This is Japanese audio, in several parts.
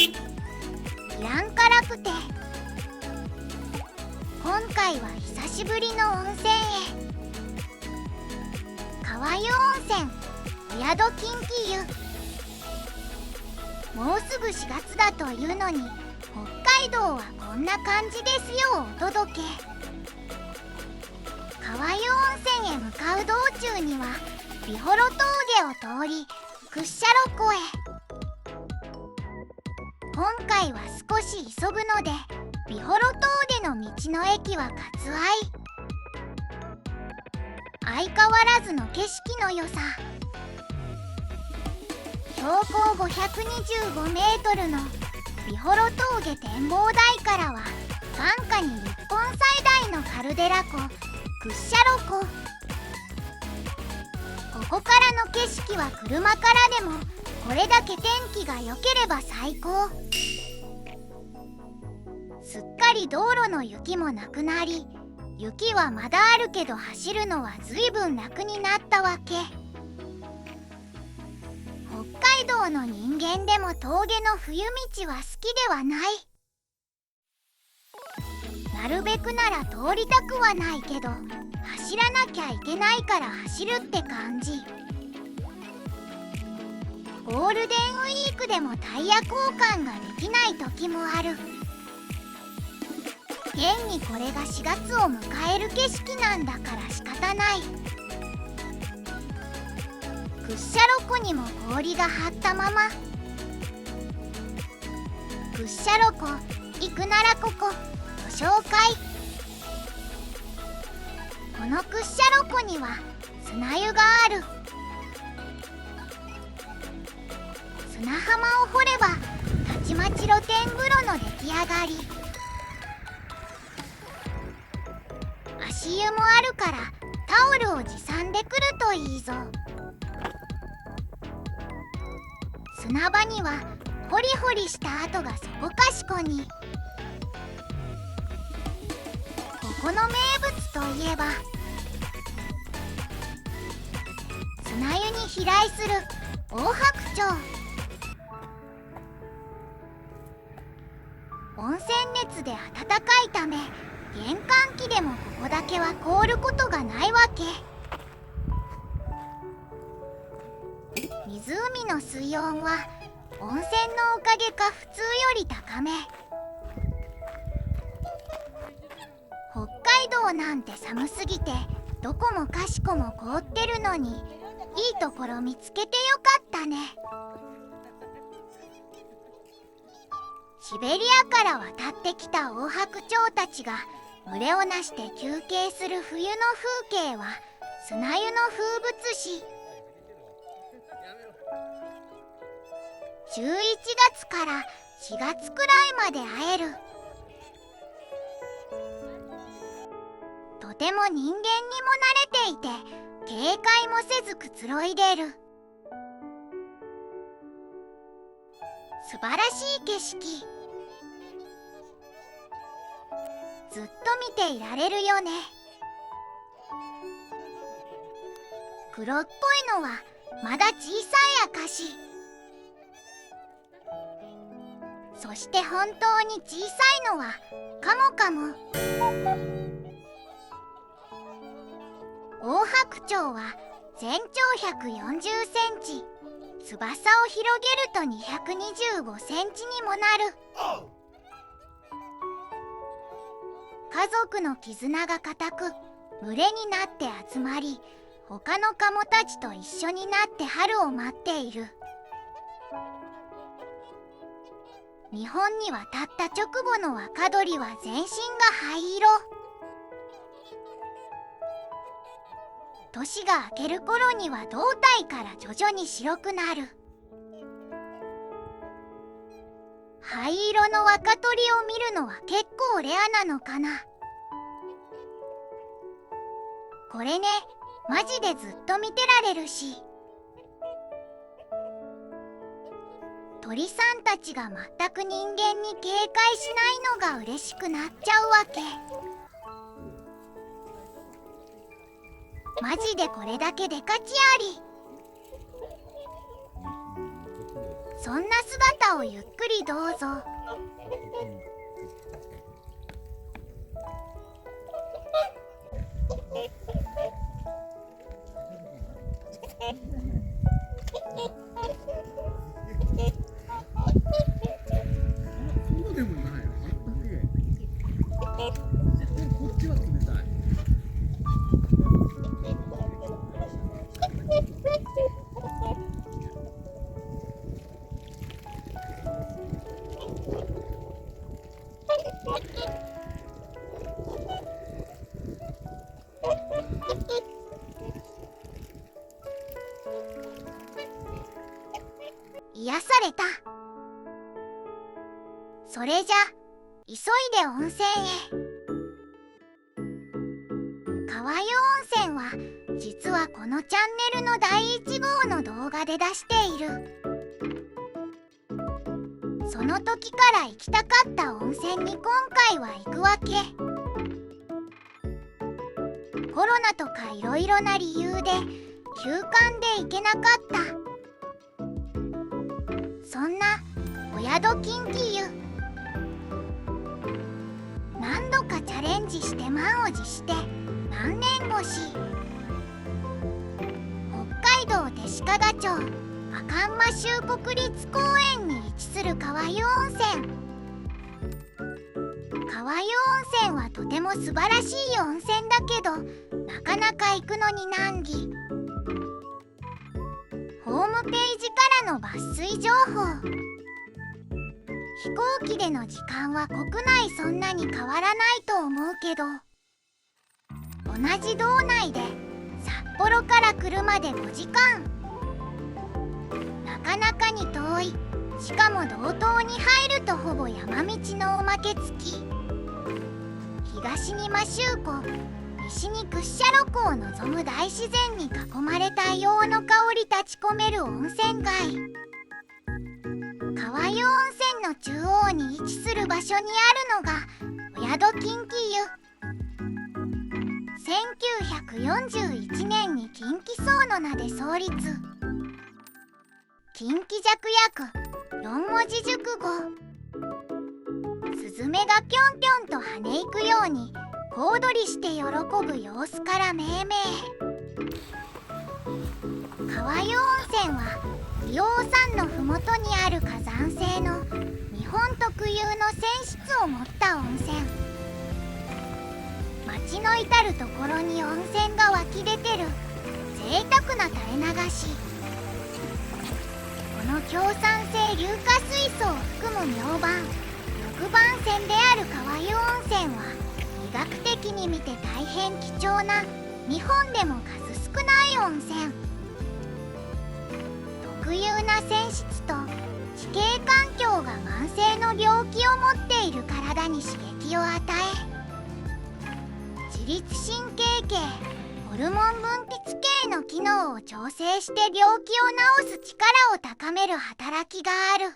いらんからくて。今回は久しぶりの温泉へ。川湯温泉お宿近畿湯。もうすぐ4月だというのに北海道はこんな感じですよ。お届け。川湯温泉へ向かう道中には美幌峠を通り屈斜路湖へ。今回は少し急ぐので美幌峠の道の駅は割愛。相変わらずの景色の良さ。標高525メートルの美幌峠展望台からは眼下に日本最大のカルデラ湖屈斜路湖。ここからの景色は車からでもこれだけ天気が良ければ最高。すっかり道路の雪もなくなり、雪はまだあるけど走るのはずいぶん楽になったわけ。北海道の人間でも峠の冬道は好きではない。なるべくなら通りたくはないけど走らなきゃいけないから走るって感じ。ゴールデンウィークでもタイヤ交換ができない時もある。現にこれが4月を迎える景色なんだから仕方ない。屈斜路湖にも氷が張ったまま。屈斜路湖行くならここご紹介。この屈斜路湖には砂湯がある。砂浜を掘ればたちまち露天風呂の出来上がり。足湯もあるからタオルを持参で来るといいぞ。砂場にはホリホリした跡がそこかしこに。ここの名物といえば砂湯に飛来するオオハクチョウ。温泉熱で暖かいため玄関期でもここだけは凍ることがないわけ。湖の水温は温泉のおかげか普通より高め。北海道なんて寒すぎてどこもかしこも凍ってるのにいいところ見つけてよかったね。シベリアから渡ってきたオオハクチョウたちが群れをなして休憩する冬の風景は砂湯の風物詩。11月から4月くらいまで会える。とても人間にも慣れていて警戒もせずくつろいでる。素晴らしい景色。ずっと見ていられるよね。黒っぽいのはまだ小さい証。そして本当に小さいのはカモカモ。オオハクチョウは全長140センチ、翼を広げると225センチにもなる。家族の絆が固く群れになって集まり、他のカモたちと一緒になって春を待っている。日本に渡った直後の若鳥は全身が灰色。年が明ける頃には胴体から徐々に白くなる。灰色の若鳥を見るのは結構レアなのかな。これね、マジでずっと見てられるし。鳥さんたちが全く人間に警戒しないのが嬉しくなっちゃうわけ。マジでこれだけデカチあり。そんな姿をゆっくりどうぞ。そうでもない。こっちは冷たい。癒された。それじゃ急いで温泉へ。川湯温泉は実はこのチャンネルの第1号の動画で出している。その時から行きたかった温泉に今回は行くわけ。コロナとかいろいろな理由で休館で行けなかった。そんなお宿近畿湯、何度かチャレンジして満を持して何年越し、北海道弟子屈町赤馬州国立公園に位置する川湯温泉。川湯温泉はとても素晴らしい温泉だけど、なかなか行くのに難儀。ホームページからの抜粋情報。飛行機での時間は国内そんなに変わらないと思うけど、同じ道内で札幌から車で5時間。なかなかに遠い。しかも道東に入るとほぼ山道のおまけ付き。東に摩周湖、西に屈斜路湖を望む大自然に囲まれた硫黄の香り立ち込める温泉街。川湯温泉の中央に位置する場所にあるのがお宿近畿湯。1941年に近畿荘の名で創立。近畿弱約4文字熟語。スズメがぴょんぴょんと跳ねいくように小躍りして喜ぶ様子から命名。川湯温泉は硫黄山のふもとにある火山性の日本特有の泉質を持った温泉。町の至る所に温泉が湧き出てる贅沢な垂れ流し。この強酸性硫化水素を含む明晩6番泉である川湯温泉は医学的に見て大変貴重な日本でも数少ない温泉。特有な泉質と地形環境が慢性の病気を持っている体に刺激を与え、自律神経系ホルモン分泌系の機能を調整して病気を治す力を高める働きがある。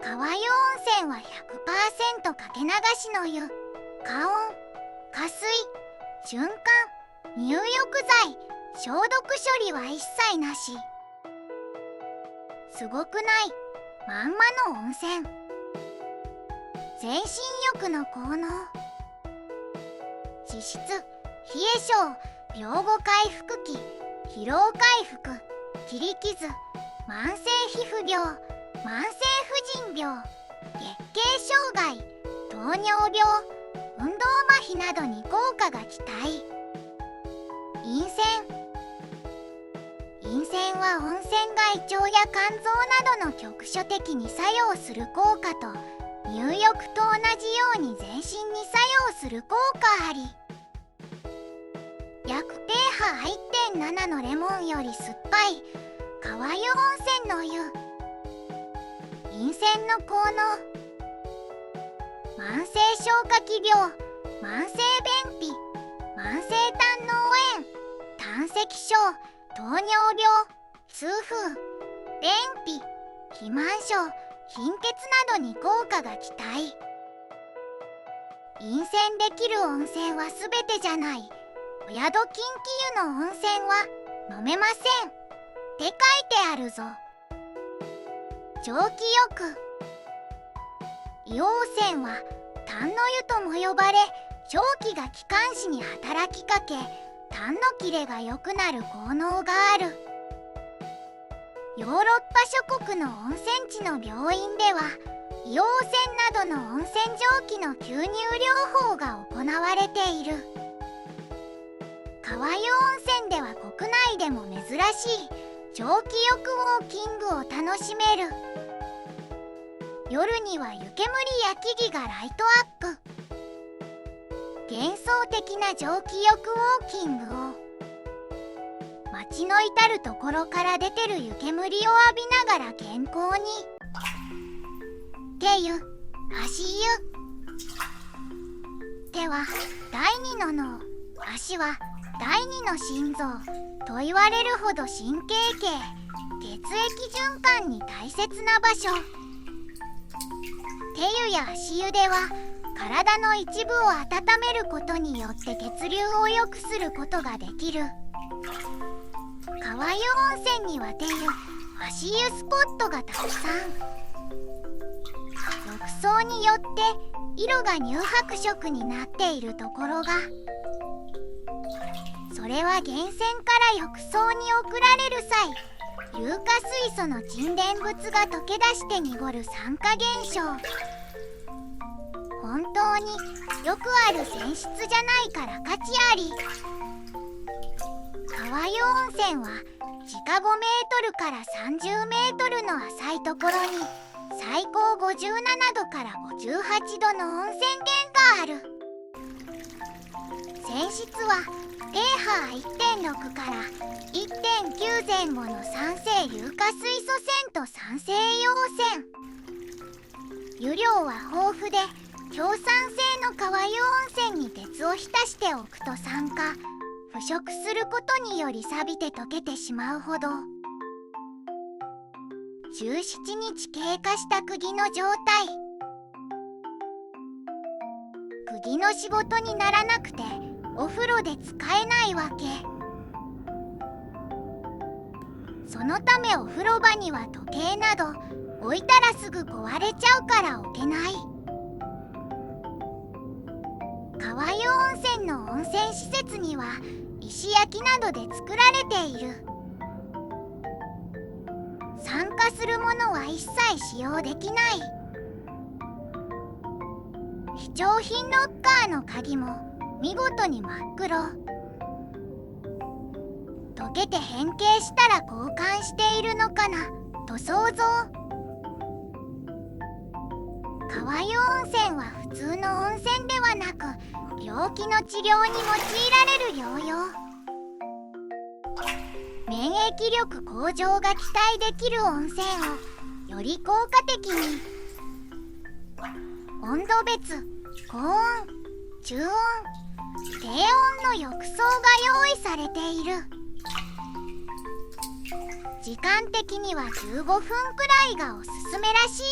川湯温泉は 100% かけ流しの湯。加温、加水、循環、入浴剤、消毒処理は一切なし。すごくない？まんまの温泉。全身浴の効能。脂質、冷え性、病後回復期、疲労回復、切り傷、慢性皮膚病、慢性婦人病、月経障害、糖尿病、運動麻痺などに効果が期待。陰泉。陰泉は温泉が胃腸や肝臓などの局所的に作用する効果と入浴と同じように全身に作用する効果あり。約 pH 1.7 のレモンより酸っぱい川湯温泉の湯。陰泉の効能。慢性消化器病、慢性便秘、慢性胆嚢炎、胆石症、糖尿病、痛風、便秘、肥満症、貧血などに効果が期待。陰泉できる温泉はすべてじゃない。お宿近畿湯の温泉は飲めませんって書いてあるぞ。蒸気浴。硫黄泉は炭の湯とも呼ばれ、蒸気が気管支に働きかけ、炭の切れが良くなる効能がある。ヨーロッパ諸国の温泉地の病院では、硫黄泉などの温泉蒸気の吸入療法が行われている。川湯温泉では国内でも珍しい蒸気浴ウォーキングを楽しめる。夜には湯煙や木々がライトアップ。幻想的な蒸気浴ウォーキングを、街の至るところから出てる湯煙を浴びながら健康に。手湯、足湯。手は第二の脳、足は第二の心臓と言われるほど神経系、血液循環に大切な場所。手湯や足湯では体の一部を温めることによって血流を良くすることができる。川湯温泉には手湯、足湯スポットがたくさん。浴槽によって色が乳白色になっているところが、それは源泉から浴槽に送られる際、硫化水素の沈殿物が溶け出して濁る酸化現象。本当によくある泉質じゃないから価値あり。川湯温泉は地下5メートルから30メートルの浅いところに最高57度から58度の温泉源がある。泉質は pH1.6 から 1.9 前後の酸性硫化水素泉と酸性硫黄泉。湯量は豊富で、強酸性の川湯温泉に鉄を浸しておくと酸化、腐食することにより錆びて溶けてしまうほど。17日経過した釘の状態。釘の仕事にならなくてお風呂で使えないわけ。そのためお風呂場には時計など置いたらすぐ壊れちゃうから置けない。川湯温泉の温泉施設には石焼きなどで作られている。酸化するものは一切使用できない。貴重品ロッカーの鍵も見事に真っ黒。溶けて変形したら交換しているのかなと想像。川湯温泉は普通の温泉ではなく、病気の治療に用いられる療養。免疫力向上が期待できる温泉をより効果的に。温度別、高温、中温、低温の浴槽が用意されている。時間的には15分くらいがおすすめらしい。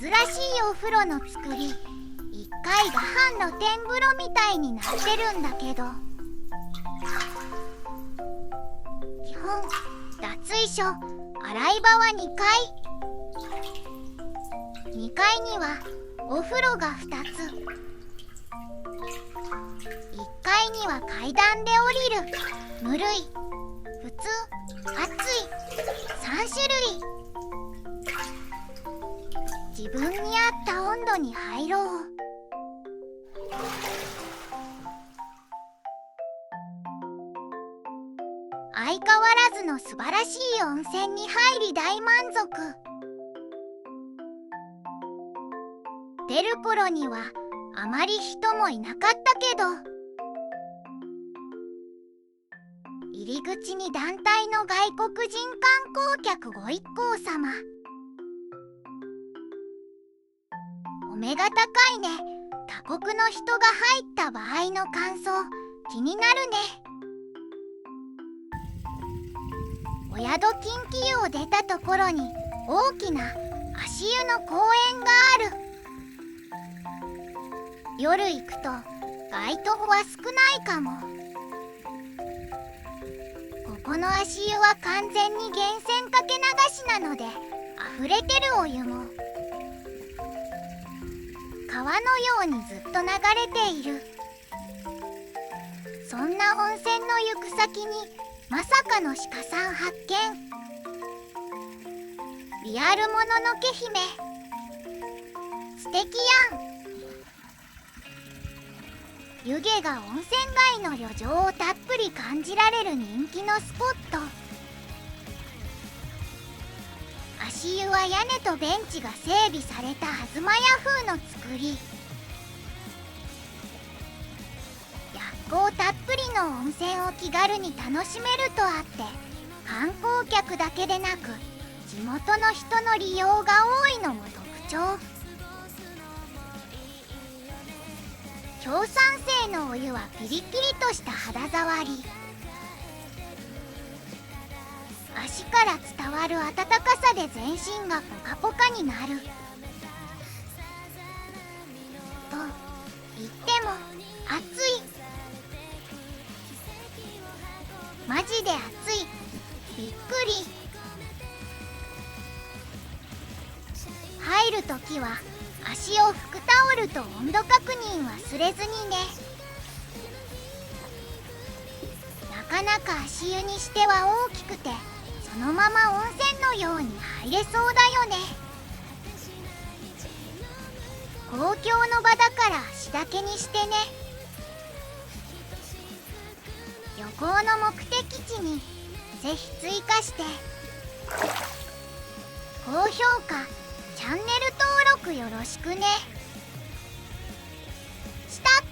珍しいお風呂の作り、1回が半露天風呂みたいになってるんだけど、基本脱衣所、洗い場は2階。2階にはお風呂が2つ。1階には階段で降りる、ぬるい、普通、熱い、3種類。自分に合った温度に入ろう。相変わらずの素晴らしい温泉に入り大満足。出る頃にはあまり人もいなかったけど、入り口に団体の外国人観光客ご一行様。お目が高いね。他国の人が入った場合の感想、気になるね。お宿近畿湯を出たところに大きな足湯の公園がある。夜行くと街灯は少ないかも。この足湯は完全に源泉かけ流しなので溢れてるお湯も川のようにずっと流れている。そんな温泉の行く先にまさかの鹿さん発見。リアルもののけ姫、素敵やん。湯気が温泉街の旅情をたっぷり感じられる人気のスポット。足湯は屋根とベンチが整備された東屋風の作り。薬効たっぷりの温泉を気軽に楽しめるとあって、観光客だけでなく地元の人の利用が多いのも特徴。強酸性のお湯はピリピリとした肌触り。足から伝わる温かさで全身がポカポカになる。と言っても暑い。マジで暑い。びっくり。入るときは足を拭くタオルと温度確認忘れずにね。なかなか足湯にしては大きくて、そのまま温泉のように入れそうだよね。公共の場だから足だけにしてね。旅行の目的地にぜひ追加して。高評価、チャンネル登録よろしくね。したっ。